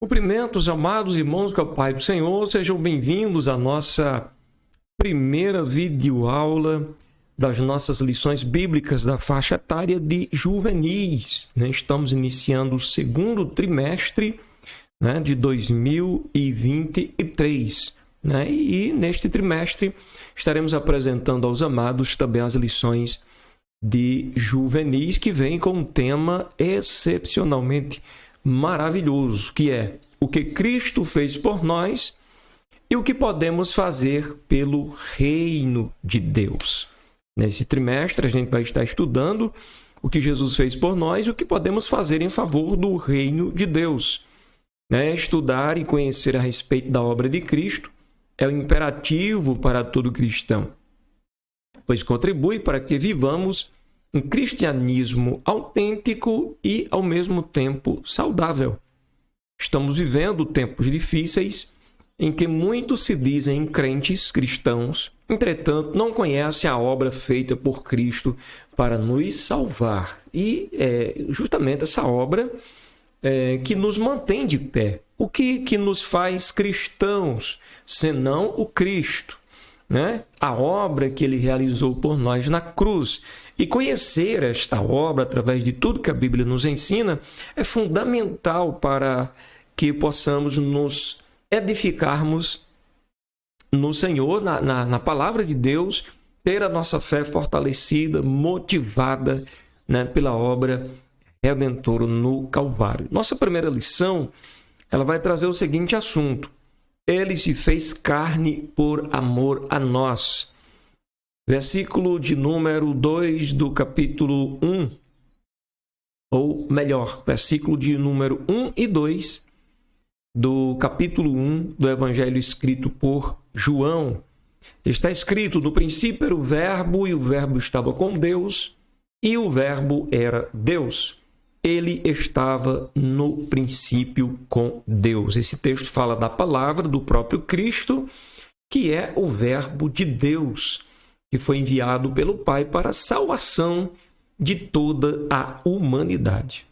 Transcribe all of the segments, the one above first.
Cumprimentos, amados irmãos, que é o Pai do Senhor, sejam bem-vindos à nossa primeira videoaula das nossas lições bíblicas da faixa etária de juvenis. Estamos iniciando o segundo trimestre de 2023. E neste trimestre estaremos apresentando aos amados também as lições de juvenis, que vem com um tema excepcionalmente maravilhoso, que é o que Cristo fez por nós e o que podemos fazer pelo reino de Deus. Nesse trimestre a gente vai estar estudando o que Jesus fez por nós e o que podemos fazer em favor do reino de Deus. Estudar e conhecer a respeito da obra de Cristo é um imperativo para todo cristão, pois contribui para que vivamos um cristianismo autêntico e, ao mesmo tempo, saudável. Estamos vivendo tempos difíceis em que muitos se dizem crentes cristãos, entretanto, não conhecem a obra feita por Cristo para nos salvar. E é justamente essa obra que nos mantém de pé. O que nos faz cristãos, senão o Cristo? A obra que ele realizou por nós na cruz. E conhecer esta obra através de tudo que a Bíblia nos ensina é fundamental para que possamos nos edificarmos no Senhor, na palavra de Deus, ter a nossa fé fortalecida, motivada pela obra redentora no Calvário. Nossa primeira lição, ela vai trazer o seguinte assunto: ele se fez carne por amor a nós. Versículo de número 2 do capítulo 1, ou melhor, versículo de número 1 e 2 do capítulo 1 do Evangelho escrito por João. Está escrito: no princípio era o Verbo, e o Verbo estava com Deus, e o Verbo era Deus. Ele estava no princípio com Deus. Esse texto fala da palavra do próprio Cristo, que é o Verbo de Deus, que foi enviado pelo Pai para a salvação de toda a humanidade.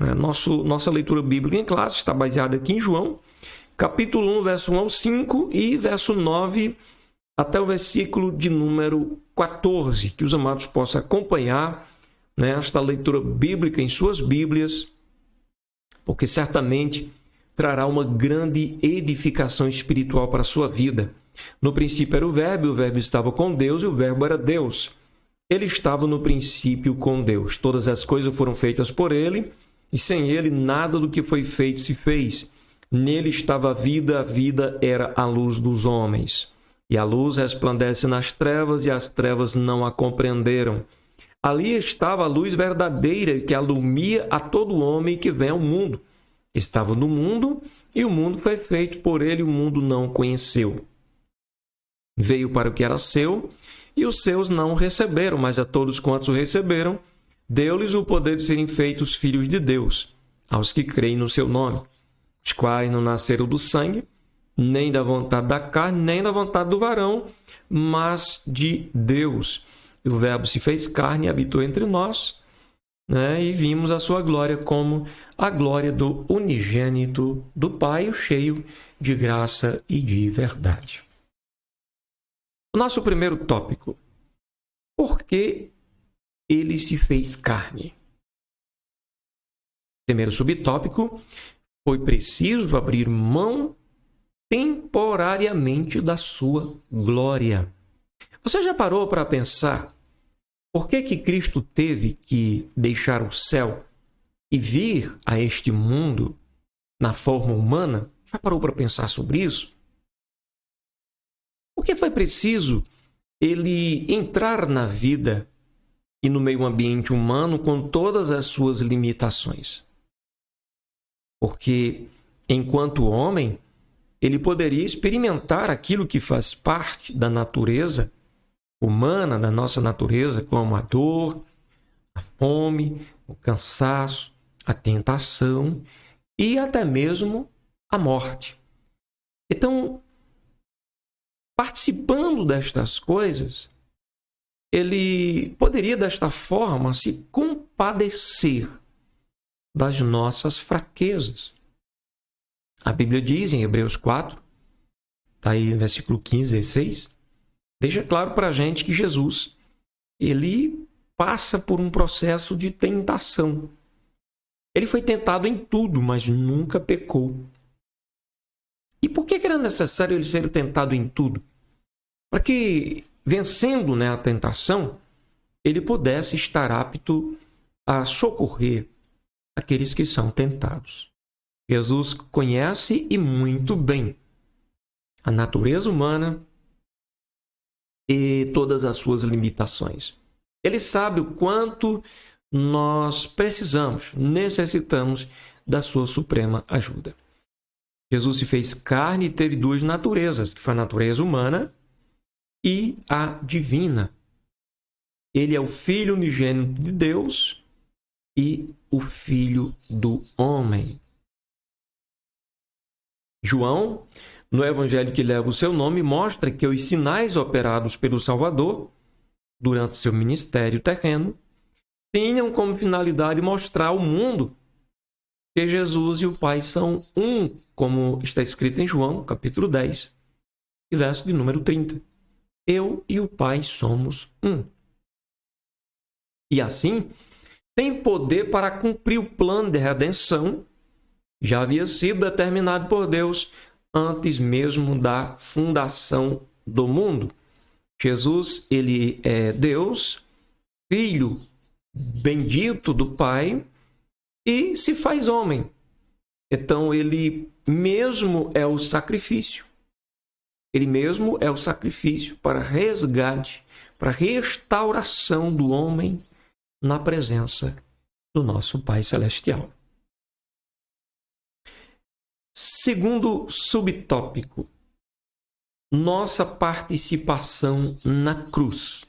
Nossa leitura bíblica em classe está baseada aqui em João, capítulo 1, verso 1 ao 5 e verso 9 até o versículo de número 14, que os amados possam acompanhar esta leitura bíblica em suas Bíblias, porque certamente trará uma grande edificação espiritual para a sua vida. No princípio era o Verbo, e o Verbo estava com Deus, e o Verbo era Deus. Ele estava no princípio com Deus. Todas as coisas foram feitas por ele, e sem ele nada do que foi feito se fez. Nele estava a vida era a luz dos homens. E a luz resplandece nas trevas, e as trevas não a compreenderam. Ali estava a luz verdadeira que alumia a todo homem que vem ao mundo. Estava no mundo, e o mundo foi feito por ele, e o mundo não o conheceu. Veio para o que era seu, e os seus não o receberam, mas a todos quantos o receberam, deu-lhes o poder de serem feitos filhos de Deus, aos que creem no seu nome, os quais não nasceram do sangue, nem da vontade da carne, nem da vontade do varão, mas de Deus. E o Verbo se fez carne e habitou entre nós, e vimos a sua glória como a glória do unigênito do Pai, cheio de graça e de verdade. O nosso primeiro tópico: por que ele se fez carne? Primeiro subtópico: foi preciso abrir mão temporariamente da sua glória. Você já parou para pensar por que Cristo teve que deixar o céu e vir a este mundo na forma humana? Já parou para pensar sobre isso? Por que foi preciso ele entrar na vida e no meio ambiente humano com todas as suas limitações? Porque, enquanto homem, ele poderia experimentar aquilo que faz parte da natureza humana, da nossa natureza, como a dor, a fome, o cansaço, a tentação e até mesmo a morte. Então, participando destas coisas, ele poderia, desta forma, se compadecer das nossas fraquezas. A Bíblia diz em Hebreus 4, está aí no versículo 15 e 16, deixa claro para a gente que Jesus, ele passa por um processo de tentação. Ele foi tentado em tudo, mas nunca pecou. E por que era necessário ele ser tentado em tudo? Para que, vencendo, a tentação, ele pudesse estar apto a socorrer aqueles que são tentados. Jesus conhece e muito bem a natureza humana e todas as suas limitações. Ele sabe o quanto nós necessitamos da sua suprema ajuda. Jesus se fez carne e teve duas naturezas, que foi a natureza humana e a divina. Ele é o Filho unigênito de Deus e o Filho do homem. João, no evangelho que leva o seu nome, mostra que os sinais operados pelo Salvador durante seu ministério terreno tinham como finalidade mostrar ao mundo que Jesus e o Pai são um, como está escrito em João, capítulo 10, verso de número 30. Eu e o Pai somos um. E assim, tem poder para cumprir o plano de redenção que já havia sido determinado por Deus antes mesmo da fundação do mundo. Jesus, ele é Deus, Filho bendito do Pai, e se faz homem. Então, ele mesmo é o sacrifício. Ele mesmo é o sacrifício para resgate, para restauração do homem na presença do nosso Pai Celestial. Segundo subtópico, nossa participação na cruz.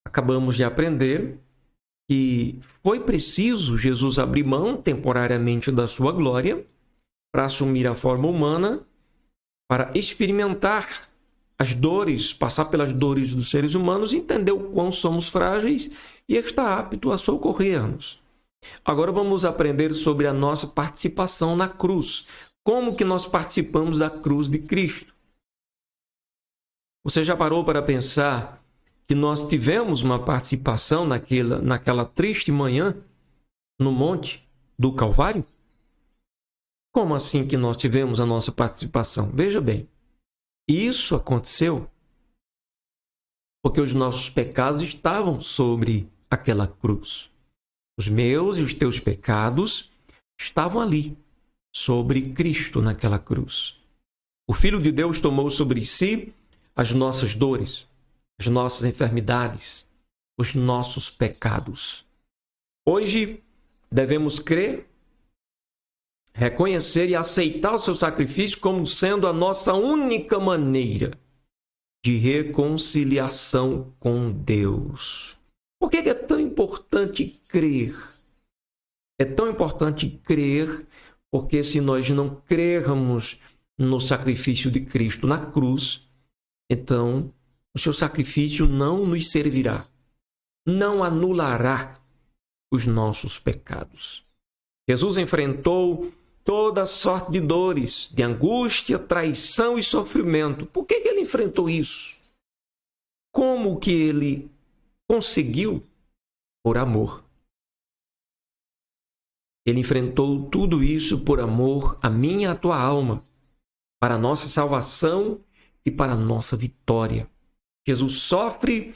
Acabamos de aprender que foi preciso Jesus abrir mão temporariamente da sua glória para assumir a forma humana, para experimentar as dores, passar pelas dores dos seres humanos, entender o quão somos frágeis e está apto a socorrer-nos. Agora vamos aprender sobre a nossa participação na cruz. Como que nós participamos da cruz de Cristo? Você já parou para pensar que nós tivemos uma participação naquela triste manhã no monte do Calvário? Como assim que nós tivemos a nossa participação? Veja bem, isso aconteceu porque os nossos pecados estavam sobre aquela cruz. Os meus e os teus pecados estavam ali, sobre Cristo naquela cruz. O Filho de Deus tomou sobre si as nossas dores, as nossas enfermidades, os nossos pecados. Hoje devemos crer, reconhecer e aceitar o seu sacrifício como sendo a nossa única maneira de reconciliação com Deus. Por que é tão importante crer? É tão importante crer porque se nós não crermos no sacrifício de Cristo na cruz, então o seu sacrifício não nos servirá, não anulará os nossos pecados. Jesus enfrentou toda sorte de dores, de angústia, traição e sofrimento. Por que ele enfrentou isso? Como que ele conseguiu? Por amor. Ele enfrentou tudo isso por amor a mim e a tua alma, para a nossa salvação e para a nossa vitória. Jesus sofre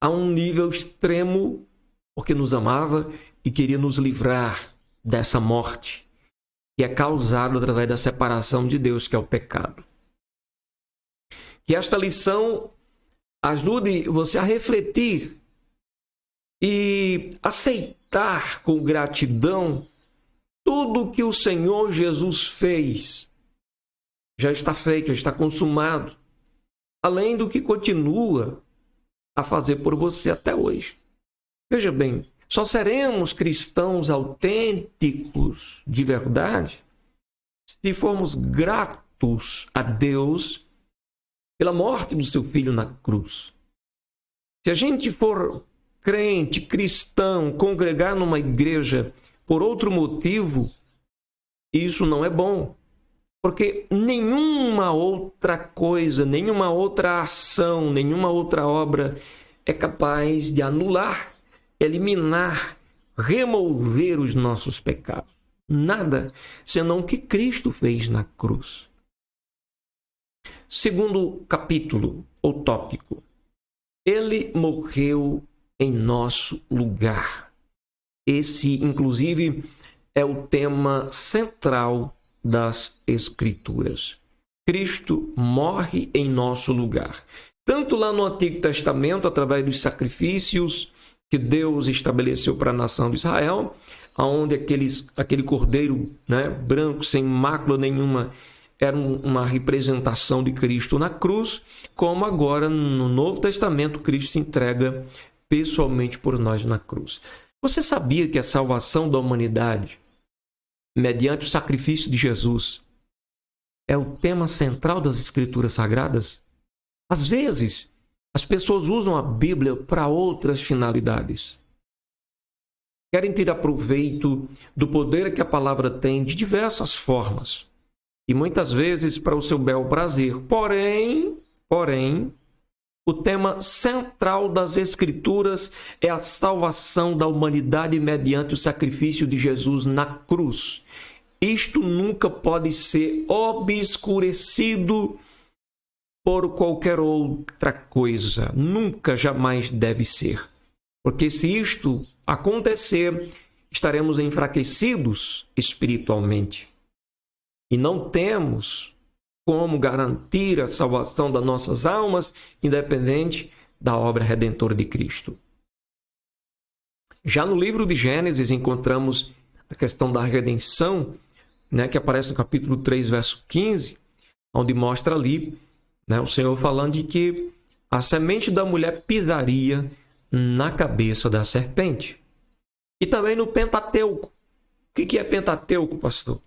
a um nível extremo porque nos amava e queria nos livrar dessa morte que é causada através da separação de Deus, que é o pecado. Que esta lição ajude você a refletir e aceitar com gratidão tudo que o Senhor Jesus fez. Já está feito, já está consumado. Além do que continua a fazer por você até hoje. Veja bem, só seremos cristãos autênticos de verdade se formos gratos a Deus pela morte do seu Filho na cruz. Se a gente for crente, cristão, congregar numa igreja por outro motivo, isso não é bom. Porque nenhuma outra coisa, nenhuma outra ação, nenhuma outra obra é capaz de anular, eliminar, remover os nossos pecados. Nada, senão o que Cristo fez na cruz. Segundo capítulo, ou tópico. Ele morreu em nosso lugar. Esse, inclusive, é o tema central das Escrituras. Cristo morre em nosso lugar. Tanto lá no Antigo Testamento, através dos sacrifícios que Deus estabeleceu para a nação de Israel, onde aquele cordeiro, né, branco, sem mácula nenhuma, era uma representação de Cristo na cruz, como agora no Novo Testamento Cristo se entrega pessoalmente por nós na cruz. Você sabia que a salvação da humanidade, mediante o sacrifício de Jesus, é o tema central das Escrituras Sagradas? Às vezes, as pessoas usam a Bíblia para outras finalidades. Querem tirar proveito do poder que a palavra tem de diversas formas. E muitas vezes para o seu bel prazer. Porém, o tema central das Escrituras é a salvação da humanidade mediante o sacrifício de Jesus na cruz. Isto nunca pode ser obscurecido por qualquer outra coisa. Nunca, jamais deve ser. Porque se isto acontecer, estaremos enfraquecidos espiritualmente. E não temos como garantir a salvação das nossas almas, independente da obra redentora de Cristo. Já no livro de Gênesis, encontramos a questão da redenção, né, que aparece no capítulo 3, verso 15, onde mostra ali, né, o Senhor falando de que a semente da mulher pisaria na cabeça da serpente. E também no Pentateuco. O que é Pentateuco, pastor?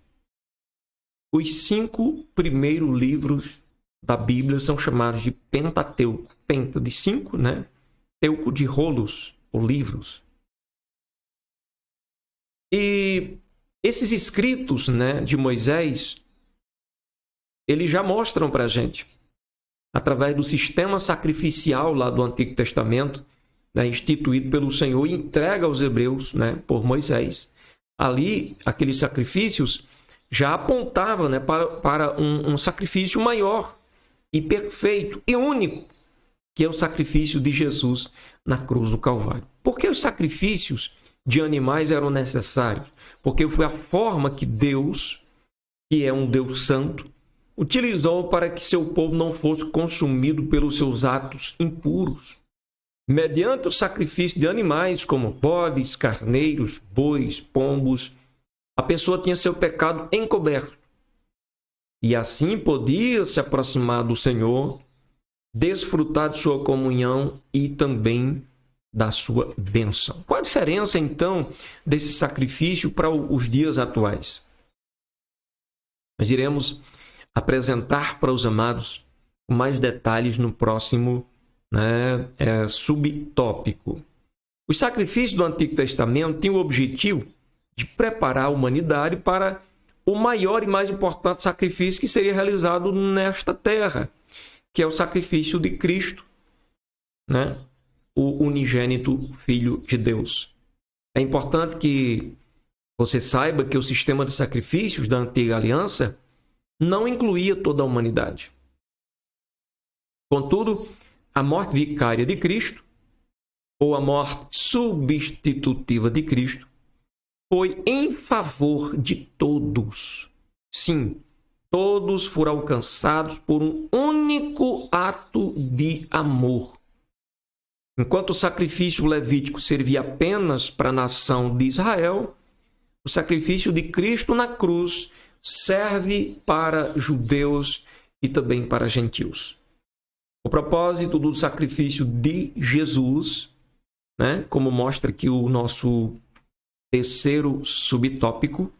Os 5 primeiros livros da Bíblia são chamados de Pentateuco. Penta de 5, né? Teuco de rolos ou livros. E esses escritos, né, de Moisés, eles já mostram para a gente, através do sistema sacrificial lá do Antigo Testamento, né, instituído pelo Senhor e entregue aos hebreus, né, por Moisés. Ali, aqueles sacrifícios já apontava, né, para um sacrifício maior e perfeito e único, que é o sacrifício de Jesus na cruz do Calvário. Por que os sacrifícios de animais eram necessários? Porque foi a forma que Deus, que é um Deus santo, utilizou para que seu povo não fosse consumido pelos seus atos impuros. Mediante o sacrifício de animais como bodes, carneiros, bois, pombos, a pessoa tinha seu pecado encoberto. E assim podia se aproximar do Senhor, desfrutar de sua comunhão e também da sua bênção. Qual a diferença, então, desse sacrifício para os dias atuais? Nós iremos apresentar para os amados mais detalhes no próximo, né, subtópico. Os sacrifícios do Antigo Testamento tinham o objetivo de preparar a humanidade para o maior e mais importante sacrifício que seria realizado nesta terra, que é o sacrifício de Cristo, né? O unigênito Filho de Deus. É importante que você saiba que o sistema de sacrifícios da Antiga Aliança não incluía toda a humanidade. Contudo, a morte vicária de Cristo, ou a morte substitutiva de Cristo, foi em favor de todos. Sim, todos foram alcançados por um único ato de amor. Enquanto o sacrifício levítico servia apenas para a nação de Israel, o sacrifício de Cristo na cruz serve para judeus e também para gentios. O propósito do sacrifício de Jesus, né, como mostra aqui o nosso terceiro subtópico,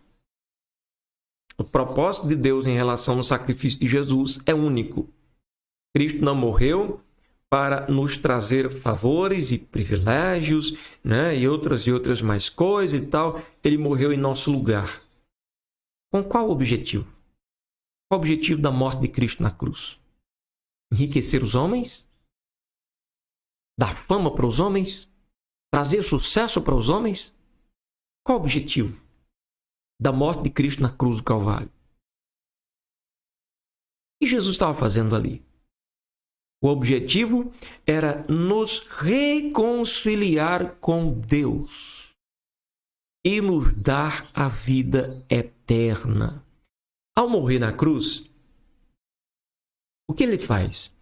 o propósito de Deus em relação ao sacrifício de Jesus é único. Cristo não morreu para nos trazer favores e privilégios, né, e outras mais coisas e tal. Ele morreu em nosso lugar. Com qual objetivo? Qual o objetivo da morte de Cristo na cruz? Enriquecer os homens? Dar fama para os homens? Trazer sucesso para os homens? Qual o objetivo da morte de Cristo na cruz do Calvário? O que Jesus estava fazendo ali? O objetivo era nos reconciliar com Deus e nos dar a vida eterna. Ao morrer na cruz, o que ele faz?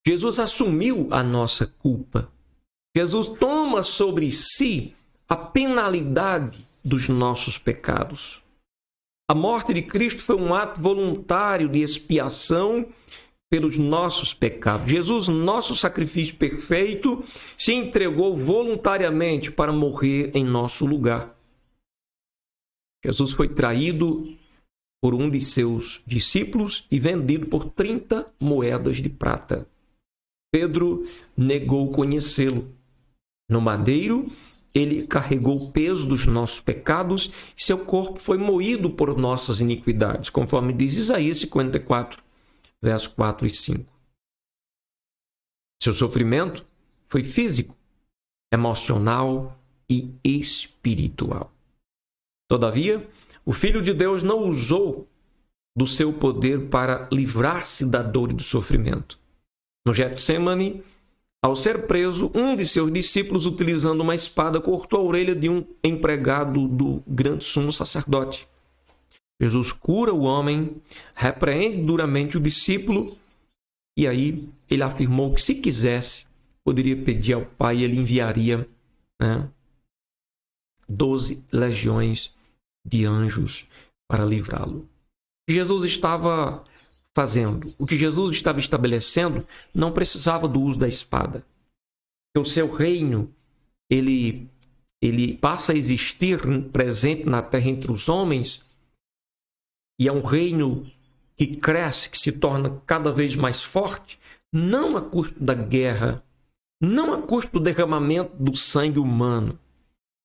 Jesus assumiu a nossa culpa. Jesus toma sobre si a penalidade dos nossos pecados. A morte de Cristo foi um ato voluntário de expiação pelos nossos pecados. Jesus, nosso sacrifício perfeito, se entregou voluntariamente para morrer em nosso lugar. Jesus foi traído por um de seus discípulos e vendido por 30 moedas de prata. Pedro negou conhecê-lo. No madeiro, ele carregou o peso dos nossos pecados e seu corpo foi moído por nossas iniquidades, conforme diz Isaías 54, versos 4 e 5. Seu sofrimento foi físico, emocional e espiritual. Todavia, o Filho de Deus não usou do seu poder para livrar-se da dor e do sofrimento. No Getsêmani, ao ser preso, um de seus discípulos, utilizando uma espada, cortou a orelha de um empregado do grande sumo sacerdote. Jesus cura o homem, repreende duramente o discípulo, e aí ele afirmou que, se quisesse, poderia pedir ao Pai e ele enviaria 12 legiões de anjos para livrá-lo. O que Jesus estava fazendo, o que Jesus estava estabelecendo, não precisava do uso da espada. O seu reino, ele passa a existir presente na terra entre os homens, e é um reino que cresce, que se torna cada vez mais forte, não a custo da guerra, não a custo do derramamento do sangue humano,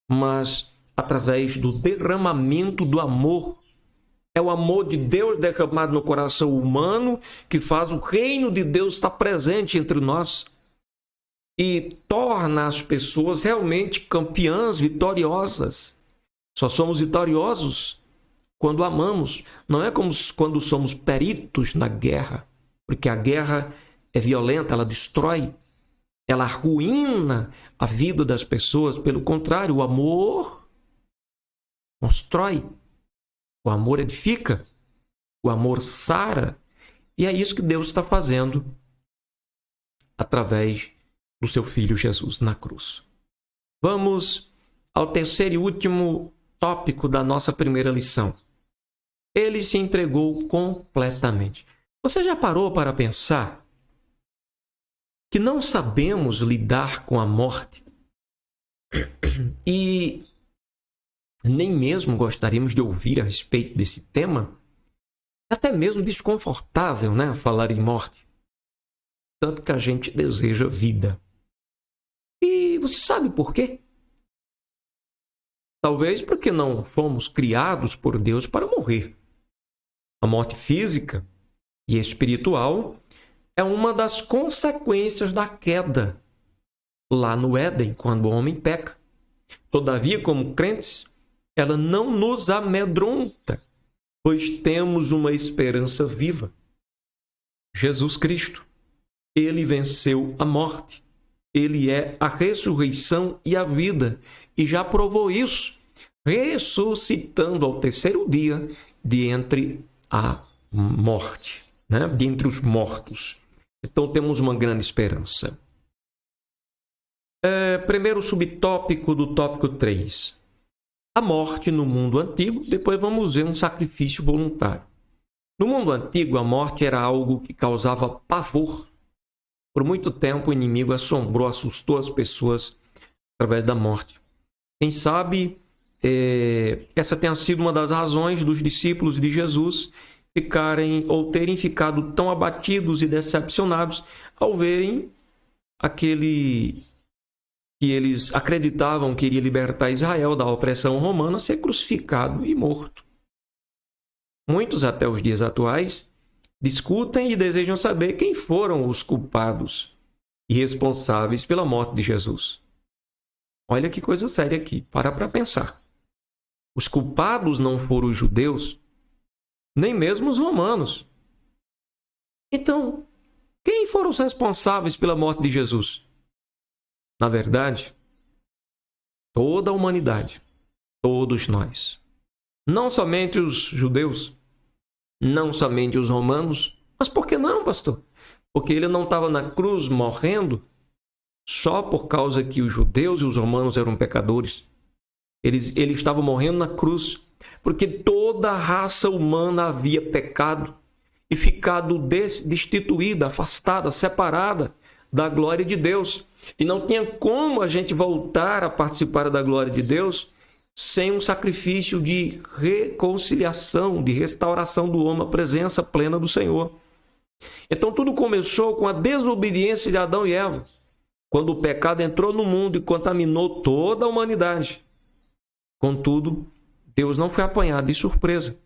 mas através do derramamento do amor. É o amor de Deus derramado no coração humano que faz o reino de Deus estar presente entre nós e torna as pessoas realmente campeãs, vitoriosas. Só somos vitoriosos quando amamos. Não é como quando somos peritos na guerra, porque a guerra é violenta, ela destrói, ela arruína a vida das pessoas. Pelo contrário, o amor constrói, o amor edifica, o amor sara. E é isso que Deus está fazendo através do seu Filho Jesus na cruz. Vamos ao terceiro e último tópico da nossa primeira lição. Ele se entregou completamente. Você já parou para pensar que não sabemos lidar com a morte e nem mesmo gostaríamos de ouvir a respeito desse tema? Até mesmo desconfortável, né? Falar em morte. Tanto que a gente deseja vida. E você sabe por quê? Talvez porque não fomos criados por Deus para morrer. A morte física e espiritual é uma das consequências da queda lá no Éden, quando o homem peca. Todavia, como crentes, ela não nos amedronta, pois temos uma esperança viva. Jesus Cristo, ele venceu a morte. Ele é a ressurreição e a vida, e já provou isso, ressuscitando ao terceiro dia de entre a morte, né? De entre os mortos. Então temos uma grande esperança. Primeiro subtópico do tópico 3. A morte no mundo antigo. Depois vamos ver um sacrifício voluntário. No mundo antigo, a morte era algo que causava pavor. Por muito tempo, o inimigo assombrou, assustou as pessoas através da morte. Quem sabe, essa tenha sido uma das razões dos discípulos de Jesus terem ficado tão abatidos e decepcionados ao verem aquele que eles acreditavam que iria libertar Israel da opressão romana ser crucificado e morto. Muitos, até os dias atuais, discutem e desejam saber quem foram os culpados e responsáveis pela morte de Jesus. Olha que coisa séria aqui, para pensar. Os culpados não foram os judeus, nem mesmo os romanos. Então, quem foram os responsáveis pela morte de Jesus? Na verdade, toda a humanidade, todos nós. Não somente os judeus, não somente os romanos. Mas por que não, pastor? Porque ele não estava na cruz morrendo só por causa que os judeus e os romanos eram pecadores. Ele estava morrendo na cruz porque toda a raça humana havia pecado e ficado destituída, afastada, separada da glória de Deus. E não tinha como a gente voltar a participar da glória de Deus sem um sacrifício de reconciliação, de restauração do homem à presença plena do Senhor. Então tudo começou com a desobediência de Adão e Eva, quando o pecado entrou no mundo e contaminou toda a humanidade. Contudo, Deus não foi apanhado de surpresa.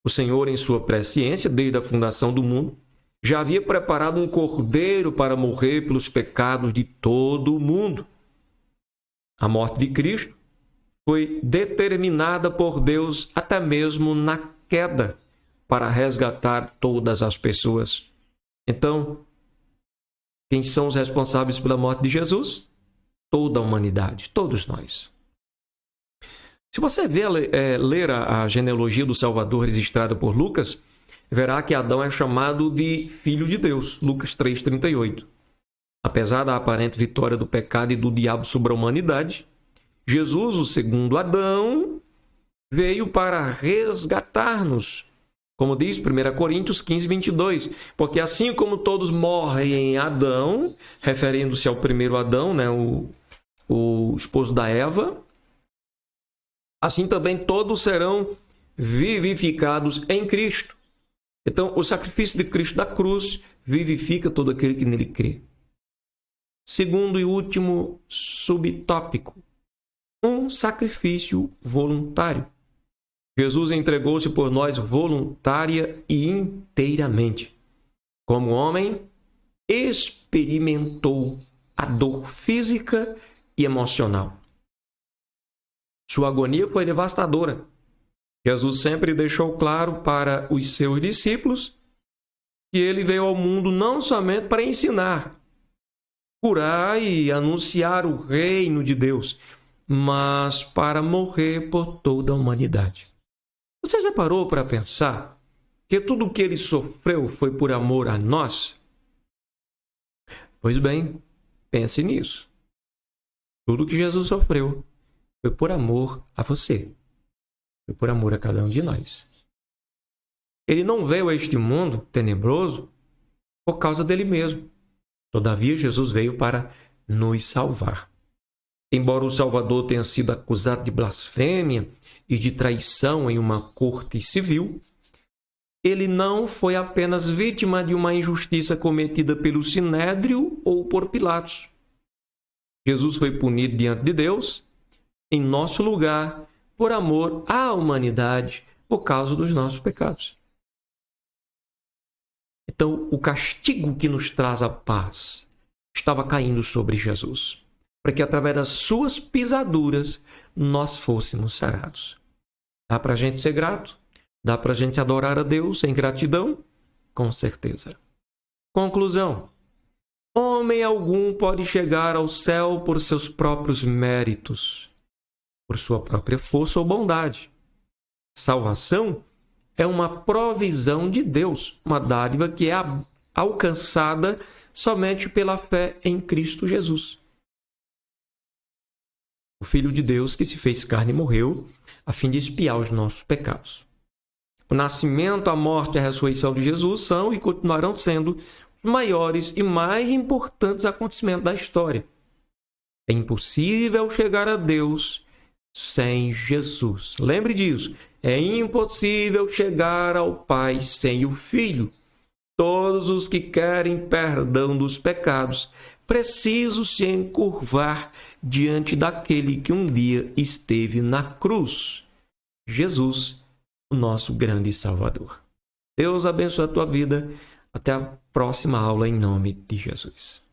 O Senhor, em sua presciência, desde a fundação do mundo, já havia preparado um cordeiro para morrer pelos pecados de todo o mundo. A morte de Cristo foi determinada por Deus até mesmo na queda para resgatar todas as pessoas. Então, quem são os responsáveis pela morte de Jesus? Toda a humanidade, todos nós. Se você ler a genealogia do Salvador registrada por Lucas, verá que Adão é chamado de filho de Deus, Lucas 3,38. Apesar da aparente vitória do pecado e do diabo sobre a humanidade, Jesus, o segundo Adão, veio para resgatar-nos. Como diz 1 Coríntios 15, 22. Porque assim como todos morrem em Adão, referindo-se ao primeiro Adão, né, o esposo da Eva, assim também todos serão vivificados em Cristo. Então, o sacrifício de Cristo da cruz vivifica todo aquele que nele crê. Segundo e último subtópico, um sacrifício voluntário. Jesus entregou-se por nós voluntária e inteiramente. Como homem, experimentou a dor física e emocional. Sua agonia foi devastadora. Jesus sempre deixou claro para os seus discípulos que ele veio ao mundo não somente para ensinar, curar e anunciar o reino de Deus, mas para morrer por toda a humanidade. Você já parou para pensar que tudo o que ele sofreu foi por amor a nós? Pois bem, pense nisso. Tudo que Jesus sofreu foi por amor a você. Foi por amor a cada um de nós. Ele não veio a este mundo tenebroso por causa dele mesmo. Todavia, Jesus veio para nos salvar. Embora o Salvador tenha sido acusado de blasfêmia e de traição em uma corte civil, ele não foi apenas vítima de uma injustiça cometida pelo Sinédrio ou por Pilatos. Jesus foi punido diante de Deus, em nosso lugar, por amor à humanidade, por causa dos nossos pecados. Então, o castigo que nos traz a paz estava caindo sobre Jesus, para que através das suas pisaduras nós fôssemos sarados. Dá para a gente ser grato? Dá para a gente adorar a Deus em gratidão? Com certeza. Conclusão. Homem algum pode chegar ao céu por seus próprios méritos, por sua própria força ou bondade. Salvação é uma provisão de Deus, uma dádiva que é alcançada somente pela fé em Cristo Jesus. O Filho de Deus que se fez carne e morreu a fim de expiar os nossos pecados. O nascimento, a morte e a ressurreição de Jesus são e continuarão sendo os maiores e mais importantes acontecimentos da história. É impossível chegar a Deus sem Jesus. Lembre disso. É impossível chegar ao Pai sem o Filho. Todos os que querem perdão dos pecados precisam se encurvar diante daquele que um dia esteve na cruz. Jesus, o nosso grande Salvador. Deus abençoe a tua vida. Até a próxima aula em nome de Jesus.